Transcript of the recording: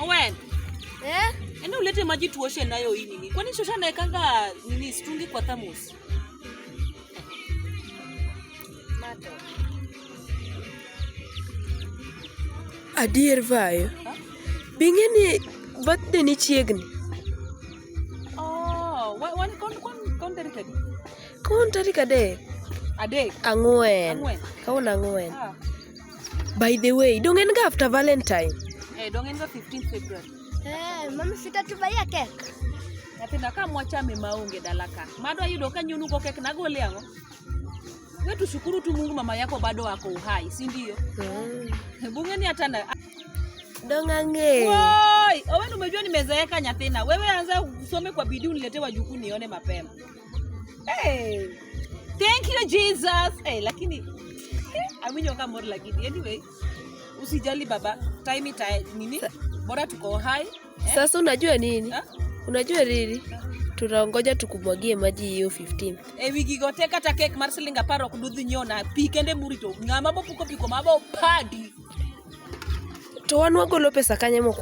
Owen. Enda ulete maji tuoshe nayo hii nini? Kwani shosha naekanga nini strungi kwa thermos? Mato. Adier vayo. Bingeni birthday ni chiegni. Oh, wan kon tarik adi? Kon tarik adek. Adek? Ang'wen. Kaun ang'wen. By the way, dong en ga after Valentine. Dong en ga 15th February. Mama sitatubaya cake. Natinda ka mwachame maonge dalaka. Mado ayudo ka nyunu go cake nagole ang'o? Wetu shukuru tu Mungu mama yako bado wako uhai, si ndio? Bungeni hata na dong ang'e. Woi, Owen umejua nimezeeka nyathina. Wewe anza usome kwa bidii unilete wajukuu nione mapema. Hey. Thank you Jesus. Lakini aminyo kama more lakini anyway usijali baba. Time nini? Bora tuko hai. Sasa unajua nini? Unajua nini? Tunaongoja tukumwagie maji hiyo 15. Wigi gote kata cake mar siling 10 kududhi nyona pi kende murito. Ng'ama bopuko piko mabo padi. To wanwa golo pesa kanye moko.